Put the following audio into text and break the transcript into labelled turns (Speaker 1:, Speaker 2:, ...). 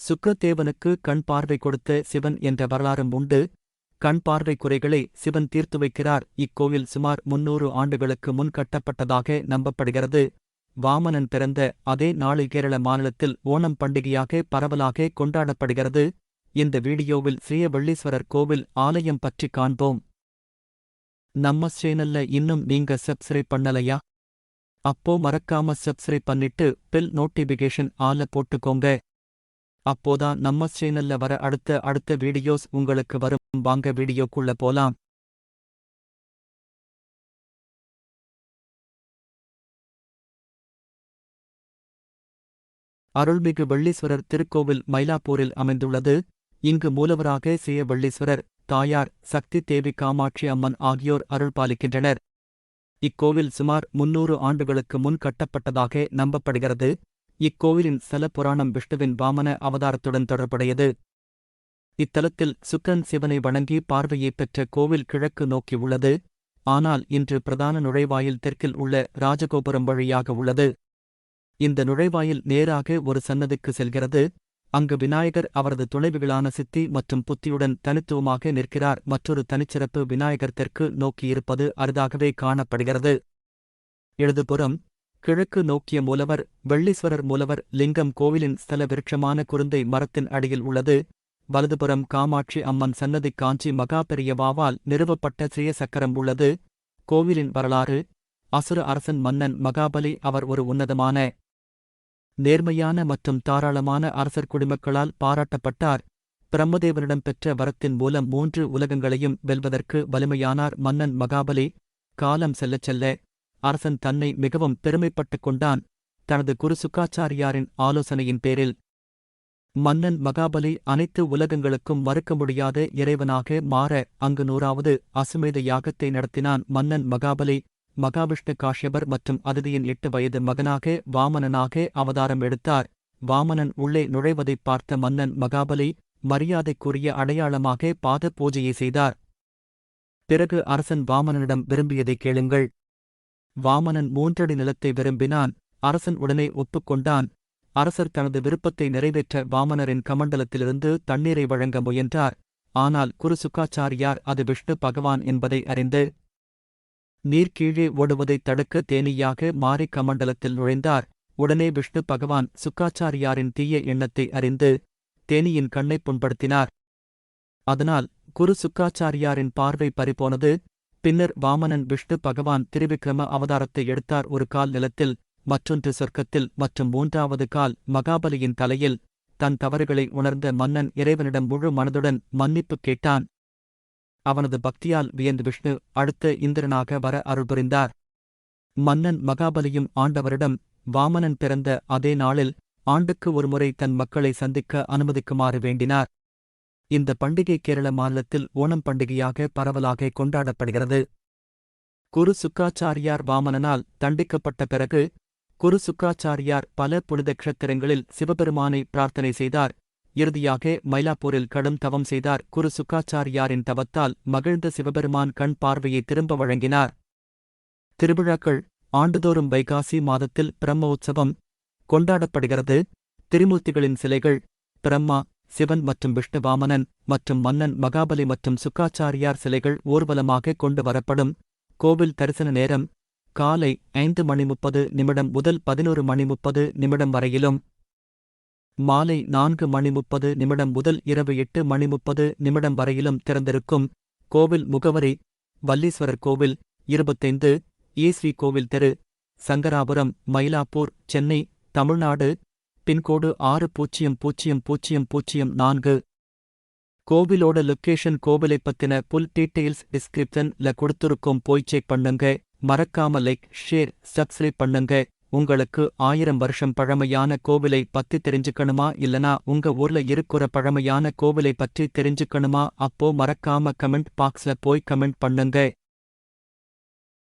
Speaker 1: சுக்கிரதேவனுக்கு கண் பார்வை கொடுத்த சிவன் என்ற வரலாறும் உண்டு. கண் பார்வை குறைகளை சிவன் தீர்த்து வைக்கிறார். இக்கோவில் சுமார் 300 ஆண்டுகளுக்கு முன் கட்டப்பட்டதாக நம்பப்படுகிறது. வாமனன் பிறந்த அதே நாளில் கேரள மாநிலத்தில் ஓணம் பண்டிகையாக பரவலாக கொண்டாடப்படுகிறது. இந்த வீடியோவில் ஸ்ரீவள்ளீஸ்வரர் கோவில் ஆலயம் பற்றி காண்போம். நம்ம சேனல்ல இன்னும் நீங்க சப்ஸ்கிரைப் பண்ணலையா? அப்போ மறக்காம சப்ஸ்கிரைப் பண்ணிட்டு பெல் நோட்டிபிகேஷன் ஆல போட்டுக்கோங்க. அப்போதான் நம்ம சேனல்ல வர அடுத்த வீடியோஸ் உங்களுக்கு வரும். வாங்க வீடியோக்குள்ள போலாம். அருள்மிகு வெள்ளீஸ்வரர் திருக்கோவில் மயிலாப்பூரில் அமைந்துள்ளது. இங்கு மூலவராக ஸ்ரீவள்ளீஸ்வரர், தாயார் சக்தி தேவி காமாட்சி அம்மன் ஆகியோர் அருள்பாலிக்கின்றனர். இக்கோவில் சுமார் 300 ஆண்டுகளுக்கு முன் கட்டப்பட்டதாக நம்பப்படுகிறது. இக்கோவிலின் ஸ்தல புராணம் விஷ்ணுவின் வாமன அவதாரத்துடன் தொடர்புடையது. இத்தலத்தில் சுக்கிரன் சிவனை வணங்கி பார்வையைப் பெற்ற கோவில் கிழக்கு நோக்கி உள்ளது. ஆனால் இன்று பிரதான நுழைவாயில் தெற்கில் உள்ள ராஜகோபுரம் வழியாக உள்ளது. இந்த நுழைவாயில் நேராக ஒரு சன்னதிக்கு செல்கிறது. அங்கு விநாயகர் அவரது துணைவிகளான சித்தி மற்றும் புத்தியுடன் தனித்துவமாக நிற்கிறார். மற்றொரு தனிச்சிறப்பு, விநாயகர் தெற்கு நோக்கியிருப்பது அரிதாகவே காணப்படுகிறது. இடதுபுறம் கிழக்கு நோக்கிய மூலவர் வெள்ளீஸ்வரர் மூலவர் லிங்கம் கோவிலின் ஸ்தல விருட்சமான குருந்தை மரத்தின் அடியில் உள்ளது. வலதுபுறம் காமாட்சி அம்மன் சன்னதி காஞ்சி மகாபெரியவாவால் நிறுவப்பட்ட ஸ்ரீசக்கரம் உள்ளது. கோவிலின் வரலாறு: அசுர அரசன் மன்னன் மகாபலி. அவர் ஒரு உன்னதமான, நேர்மையான மற்றும் தாராளமான அரசர் குடிமக்களால் பாராட்டப்பட்டார். பிரம்மதேவனிடம் பெற்ற வரத்தின் மூலம் 3 உலகங்களையும் வெல்வதற்கு வலிமையானார் மன்னன் மகாபலி. காலம் செல்லச் செல்ல அரசன் தன்னை மிகவும் பெருமைப்பட்டுக் கொண்டான். தனது குரு சுக்காச்சாரியாரின் ஆலோசனையின் பேரில் மன்னன் மகாபலி அனைத்து உலகங்களுக்கும் மறுக்க முடியாத இறைவனாக மாற அங்கு 100வது அசுமேத யாகத்தை நடத்தினான். மன்னன் மகாபலி மகாவிஷ்ணு காஷ்யபர் மற்றும் அதிதியின் 8 வயது மகனாக வாமனனாக அவதாரம் எடுத்தார். வாமனன் உள்ளே நுழைவதைப் பார்த்த மன்னன் மகாபலி மரியாதைக்குரிய அடையாளமாக பாத பூஜையை செய்தார். பிறகு அரசன் வாமனனிடம் விரும்பியதை கேளுங்கள். வாமனன் 3 அடி நிலத்தை விரும்பினான். அரசன் உடனே ஒப்புக்கொண்டான். அரசர் தனது விருப்பத்தை நிறைவேற்ற வாமனரின் கமண்டலத்திலிருந்து தண்ணீரை வழங்க முயன்றார். ஆனால் குரு சுக்காச்சாரியார் அது விஷ்ணு பகவான் என்பதை அறிந்து நீர் கீழே ஓடுவதைத் தடுக்க தேனீயாக மாறி கமண்டலத்தில் நுழைந்தார். உடனே விஷ்ணு பகவான் சுக்காச்சாரியாரின் தீய எண்ணத்தை அறிந்து தேனீயின் கண்ணை புண்படுத்தினார். அதனால் குரு சுக்காச்சாரியாரின் பார்வை பறிபோனது. பின்னர் வாமனன் விஷ்ணு பகவான் திரிவிக்ரம அவதாரத்தை எடுத்தார். ஒரு கால் நிலத்தில், மற்றொன்று சொர்க்கத்தில் மற்றும் 3வது கால் மகாபலியின் தலையில். தன் தவறுகளை உணர்ந்த மன்னன் இறைவனிடம் முழு மனதுடன் மன்னிப்பு கேட்டான். அவனது பக்தியால் வியந்து விஷ்ணு அடுத்த இந்திரனாக வர அருள்புரிந்தார். மன்னன் மகாபலியும் ஆண்டவரிடம் வாமனன் பிறந்த அதே நாளில் ஆண்டுக்கு ஒருமுறை தன் மக்களை சந்திக்க அனுமதிக்குமாறு வேண்டினார். இந்த பண்டிகை கேரள மாநிலத்தில் ஓணம் பண்டிகையாக பரவலாக கொண்டாடப்படுகிறது. குரு சுக்காச்சாரியார் வாமனனால் தண்டிக்கப்பட்ட பிறகு குரு சுக்காச்சாரியார் பல புனித க்ஷத்திரங்களில் சிவபெருமானை பிரார்த்தனை செய்தார். இறுதியாக மயிலாப்பூரில் கடும் தவம் செய்தார். குரு சுக்காச்சாரியாரின் தவத்தால் மகிழ்ந்த சிவபெருமான் கண் பார்வையை திரும்ப வழங்கினார். திருவிழாக்கள்: ஆண்டுதோறும் வைகாசி மாதத்தில் பிரம்ம உற்சவம் கொண்டாடப்படுகிறது. திரிமூர்த்திகளின் சிலைகள், பிரம்மா, சிவன் மற்றும் விஷ்ணு வாமனன் மற்றும் மன்னன் மகாபலி மற்றும் சுக்காச்சாரியார் சிலைகள் ஊர்வலமாக கொண்டு வரப்படும். கோவில் தரிசன நேரம்: காலை 5:30 முதல் 11:30 வரையிலும், மாலை 4:30 முதல் இரவு 8:30 வரையிலும் திறந்திருக்கும். கோவில் முகவரி: வள்ளீஸ்வரர் கோவில், 25 ஸ்ரீ கோவில் தெரு, சங்கராபுரம், மயிலாப்பூர், சென்னை, தமிழ்நாடு. பின்கோடு 600004. கோவிலோட லொக்கேஷன் கோவிலைப் பத்தின புல் டீட்டெயில்ஸ் டிஸ்கிரிப்ஷன்ல கொடுத்துருக்கோம். போய் செக் பண்ணுங்க. மறக்காம லைக், ஷேர், சப்ஸ்கிரைப் பண்ணுங்க. உங்களுக்கு 1000 வருஷம் பழமையான கோவிலை பத்தி தெரிஞ்சுக்கணுமா, இல்லனா உங்க ஊர்ல இருக்கிற பழமையான கோவிலை பற்றி தெரிஞ்சுக்கணுமா? அப்போ மறக்காம கமெண்ட் பாக்ஸ்ல போய் கமெண்ட் பண்ணுங்க.